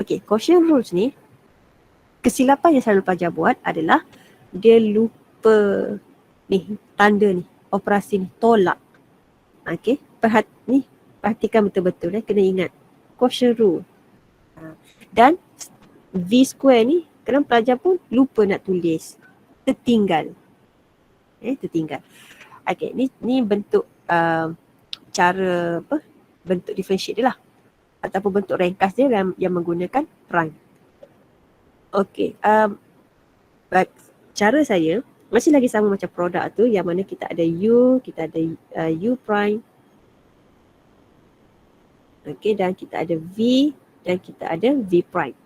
Okay, quotient rules ni, kesilapan yang selalu pelajar buat adalah dia lupa ni, tanda ni, operasi ni, tolak. Okay, perhatikan betul-betul kena ingat quotient rule. Dan V square ni, kadang pelajar pun lupa nak tulis, tertinggal. Tertinggal. Okay, ni bentuk cara bentuk differentiate dia lah, ataupun bentuk ringkas dia yang menggunakan prime. Okay, cara saya masih lagi sama macam produk tu, yang mana kita ada U, kita ada U prime, okay, dan kita ada V dan kita ada V prime.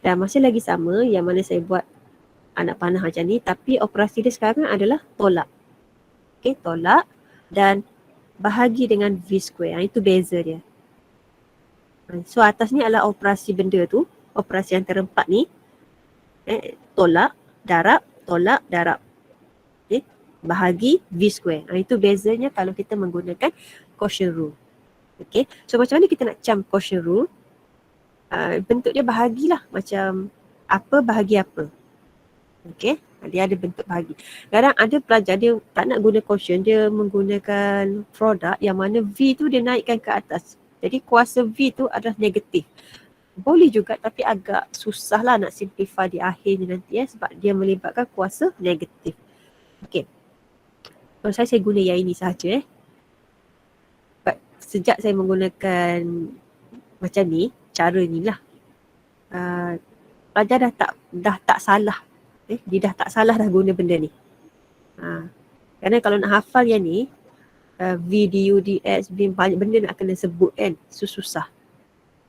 Dan masih lagi sama yang mana saya buat anak panah macam ni, tapi operasi dia sekarang adalah tolak. Okay, tolak dan bahagi dengan V square. Itu beza dia. So atas ni adalah operasi benda tu, operasi antara empat ni. Tolak, darab, tolak, darab. Okay, bahagi V square. Itu bezanya kalau kita menggunakan quotient rule. Okay, so macam mana kita nak cam quotient rule? Bentuk dia bahagilah, macam apa bahagi apa. Okay, dia ada bentuk bahagi. Kadang ada pelajar dia tak nak guna quotient, dia menggunakan produk yang mana V tu dia naikkan ke atas. Jadi kuasa V tu adalah negatif. Boleh juga, tapi agak susah lah nak simplify di akhirnya nanti sebab dia melibatkan kuasa negatif. Okay, kalau saya guna yang ini sahaja sejak saya menggunakan macam ni, cara ni lah, pelajar dah tak salah. Dia dah tak salah dah guna benda ni. Kerana kalau nak hafal yang ni, V, DU, DX, V, banyak benda nak kena sebut kan, susah.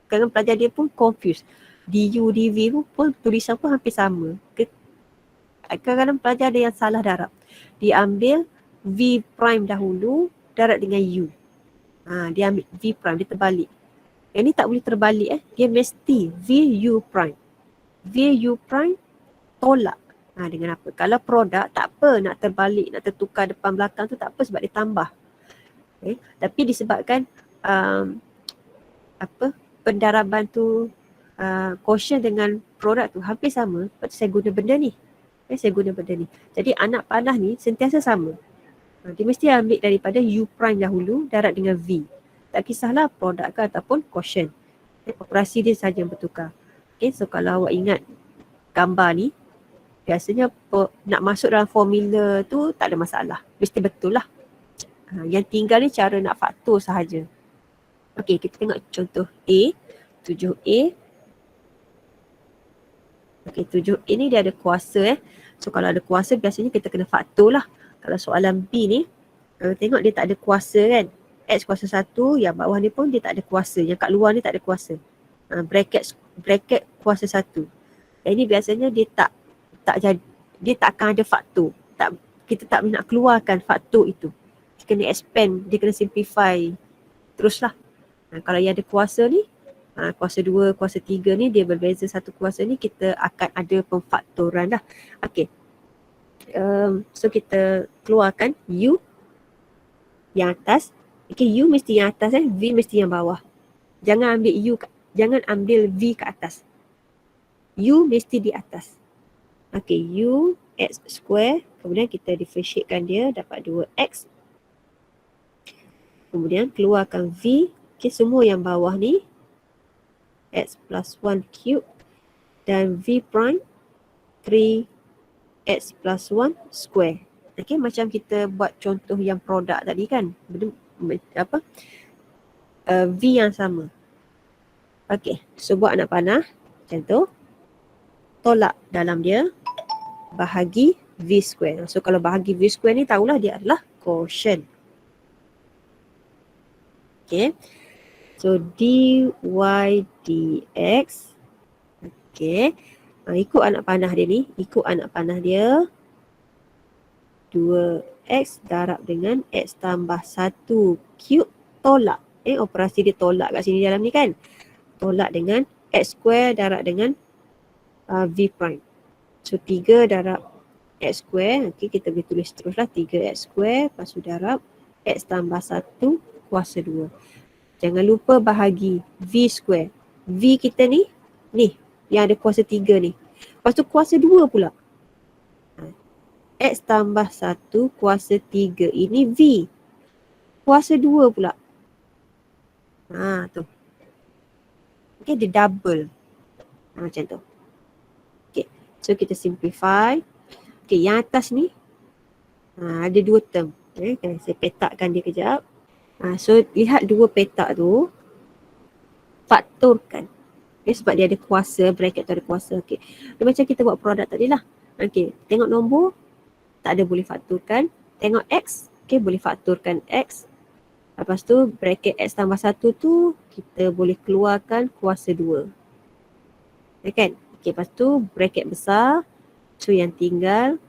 Kadang pelajar dia pun confused. DU, DV pun tulisan pun hampir sama. Kadang-kadang pelajar ada yang salah darab. Dia ambil V prime dahulu, darab dengan U. Dia ambil V prime, dia terbalik. Yang ni tak boleh terbalik Dia mesti V U prime. V U prime tolak. Dengan apa? Kalau produk tak apa nak terbalik, nak tertukar depan belakang tu tak apa sebab dia tambah. Tapi disebabkan pendaraban tu quotient dengan produk tu hampir sama, sebab saya guna benda ni. Jadi anak panah ni sentiasa sama. Dia mesti ambil daripada U prime dahulu, darab dengan V. Tak kisahlah produk ke ataupun quotient. Operasi dia sahaja yang bertukar. Okay, so kalau awak ingat gambar ni, biasanya nak masuk dalam formula tu tak ada masalah. Mesti betul lah. Yang tinggal ni cara nak faktor sahaja. Okay, kita tengok contoh A, 7A. Okay, 7A ni dia ada kuasa So kalau ada kuasa biasanya kita kena faktor lah. Kalau soalan B ni, tengok dia tak ada kuasa kan. X kuasa 1, yang bawah ni pun dia tak ada kuasa. Yang kat luar ni tak ada kuasa. Bracket kuasa 1. Ini biasanya dia tak jadi, dia tak akan ada faktor. Kita tak nak keluarkan faktor itu. Dia kena expand, dia kena simplify teruslah. Kalau yang ada kuasa ni, kuasa 2, kuasa 3 ni dia berbeza satu kuasa ni, kita akan ada pemfaktoran dah. Okay. So kita keluarkan U yang atas. Okay, U mesti yang atas V mesti yang bawah. Jangan ambil V ke atas. U mesti di atas. Okay, U X square, kemudian kita differentiatekan dia dapat 2X. Kemudian keluarkan V. Okay, semua yang bawah ni X plus 1 cube dan V prime 3X plus 1 square. Okay, macam kita buat contoh yang produk tadi kan. V yang sama. Okay, so buat anak panah. Macam tu. Tolak dalam dia. Bahagi V square. So kalau bahagi V square ni tahulah dia adalah quotient. Okay. So dy dx. Okay. Ikut anak panah dia ni. Ikut anak panah dia. 2x darab dengan x tambah 1 cube tolak. Operasi dia tolak kat sini dalam ni kan. Tolak dengan x square darab dengan v prime. So 3 darab x square. Okay, kita boleh tulis teruslah 3x square. Lepas tu darab x tambah 1 kuasa 2. Jangan lupa bahagi v square. V kita ni Ni, yang ada kuasa 3 ni. Lepas tu kuasa 2 pula. X tambah 1 kuasa 3 ini V. Kuasa 2 pula. Tu. Okay, dia double. Macam tu. Okay, so kita simplify. Okay, yang atas ni ada 2 term. Saya petakkan dia kejap. So, lihat 2 petak tu. Faktorkan. Okay, sebab dia ada kuasa, bracket tu ada kuasa. Okay. Dia macam kita buat produk tadi lah. Okay, tengok nombor. Tak ada boleh fakturkan. Tengok X. Okay, boleh fakturkan X. Lepas tu bracket X tambah 1 tu kita boleh keluarkan kuasa 2. Ya kan? Okay, lepas tu bracket besar. So yang tinggal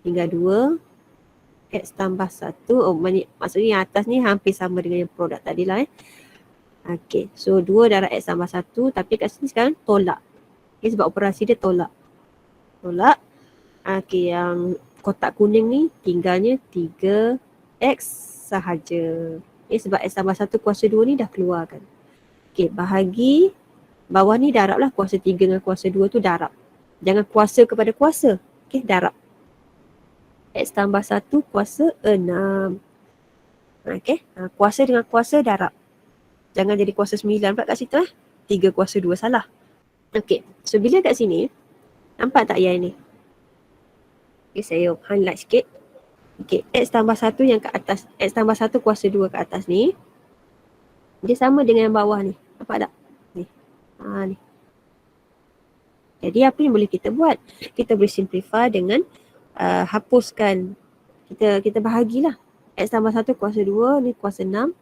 2. X tambah 1. Maksudnya yang atas ni hampir sama dengan yang produk tadi lah. Okay, so 2 darab X tambah 1. Tapi kat sini sekarang tolak. Okay, sebab operasi dia tolak. Okay, yang kotak kuning ni tinggalnya 3X sahaja. Okay, sebab X tambah 1 kuasa 2 ni dah keluar kan. Okay, bahagi bawah ni darab lah. Kuasa 3 dengan kuasa 2 tu darab. Jangan kuasa kepada kuasa. Okay, darab. X tambah 1 kuasa 6. Okay, kuasa dengan kuasa darab. Jangan jadi kuasa 9 pula kat situ 3 kuasa 2 salah. Okay, so bila kat sini, nampak tak yang ni? Okay, saya highlight sikit. Okay, X tambah 1 yang kat atas. X tambah 1 kuasa 2 kat atas ni. Dia sama dengan yang bawah ni. Nampak tak? Ni. Ni. Jadi apa yang boleh kita buat? Kita boleh simplify dengan hapuskan. Kita bahagilah. X tambah 1 kuasa 2, ni kuasa 6.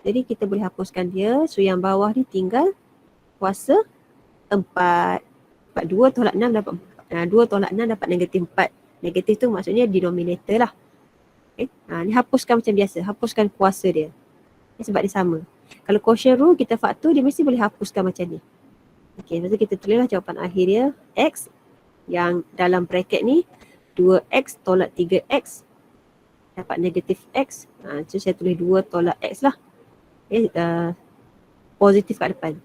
Jadi kita boleh hapuskan dia. So yang bawah ni tinggal kuasa 4. 2 tolak 6 dapat 2 tolak 6 dapat negatif 4. Negatif tu maksudnya denominator lah. Okay. Ni hapuskan macam biasa. Hapuskan kuasa dia. Sebab dia sama. Kalau quotient rule kita faktor, dia mesti boleh hapuskan macam ni. Okay, lepas tu kita tulislah jawapan akhir dia. X yang dalam bracket ni 2X tolak 3X dapat negatif X. So saya tulis 2 tolak X lah. Okay, positif kat depan.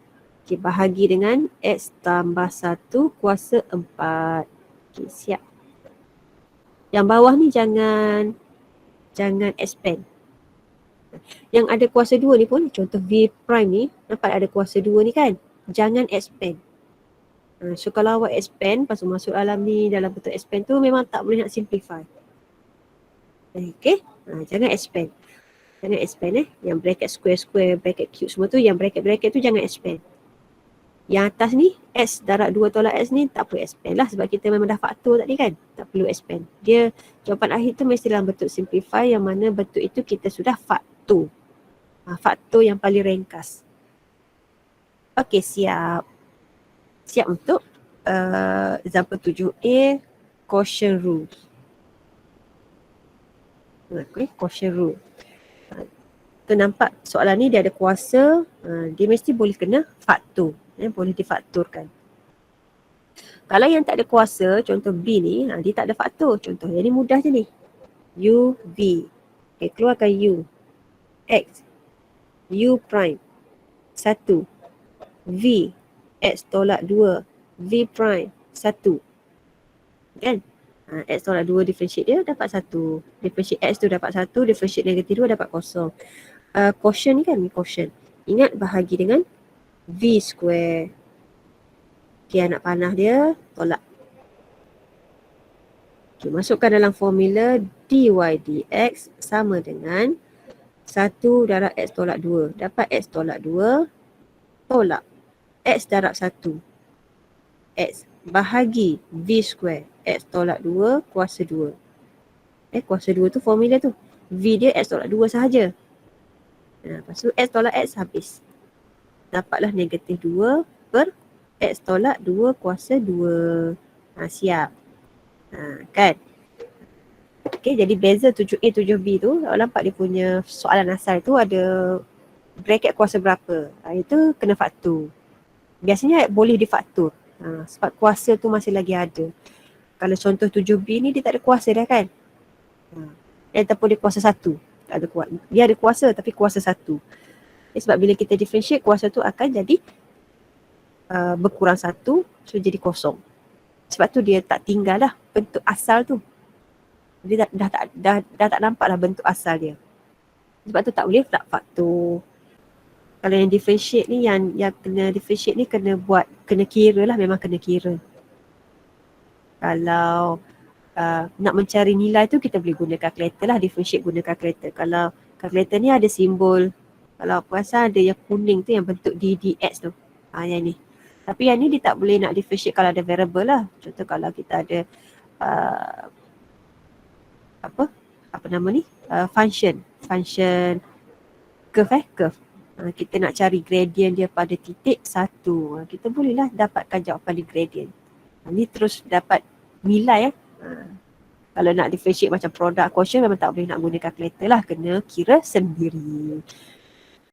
Okay, bahagi dengan X tambah 1 kuasa 4. Okay, siap. Yang bawah ni jangan expand. Yang ada kuasa 2 ni pun, contoh V prime ni, nampak ada kuasa 2 ni kan? Jangan expand. So kalau awak expand, lepas tu masuk alam ni dalam bentuk expand tu memang tak boleh nak simplify. Okay, jangan expand. Jangan expand Yang bracket square, bracket cube semua tu, yang bracket tu jangan expand. Yang atas ni, S darab 2 tolak S ni tak perlu expand lah sebab kita memang dah faktor tadi kan. Tak perlu expand. Dia jawapan akhir tu mesti dalam bentuk simplify yang mana bentuk itu kita sudah faktor. Faktor yang paling ringkas. Okey, siap. Siap untuk example 7A, quotient rule. Okay, quotient rule. Tu nampak soalan ni dia ada kuasa, dia mesti boleh kena faktor. Boleh difaktorkan. Kalau yang tak ada kuasa, contoh B ni, dia tak ada faktor. Contoh yang ni mudah je ni. U, V. Okay, keluarkan U. X. U prime. 1. V. X tolak 2. V prime. 1. Kan? X tolak 2 differentiate dia dapat 1. Differentiate X tu dapat 1. Differentiate negatif 2 dapat kosong. Quotient ni kan? Quotient. Ingat bahagi dengan V square. Okay, anak panah dia tolak. Okay, masukkan dalam formula dy dx sama dengan 1 darab x tolak 2. Dapat x tolak 2 tolak x darab 1. X bahagi V square. X tolak 2 kuasa 2. Kuasa 2 tu formula tu. V dia x tolak 2 sahaja. Lepas tu x tolak x habis. Dapatlah negatif 2 per x tolak 2 kuasa 2. Siap. Kan? Okay, jadi beza 7A, 7B tu, awak nampak dia punya soalan asal tu ada bracket kuasa berapa. Itu kena faktor. Biasanya boleh difaktor. Sebab kuasa tu masih lagi ada. Kalau contoh 7B ni dia tak ada kuasa dah kan? Ataupun dia kuasa 1. Tak ada kuasa. Dia ada kuasa tapi kuasa 1. Sebab bila kita differentiate, kuasa tu akan jadi berkurang satu, so jadi kosong. Sebab tu dia tak tinggal dah bentuk asal tu. Dia dah tak nampak lah bentuk asal dia. Sebab tu tak boleh tak faktor. Kalau yang differentiate ni, yang kena differentiate ni kena kira lah, memang kena kira. Kalau nak mencari nilai tu kita boleh guna kalkulator lah, differentiate guna kalkulator. Kalau kalkulator ni ada simbol, kalau perasan ada yang kuning tu yang bentuk DDX tu. Yang ni. Tapi yang ni dia tak boleh nak differentiate kalau ada variable lah. Contoh kalau kita ada apa nama ni? Function curve. Kita nak cari gradient dia pada titik 1. Kita bolehlah dapatkan jawapan di gradient. Ni terus dapat nilai . Kalau nak differentiate macam product quotient memang tak boleh nak guna calculator lah, kena kira sendiri.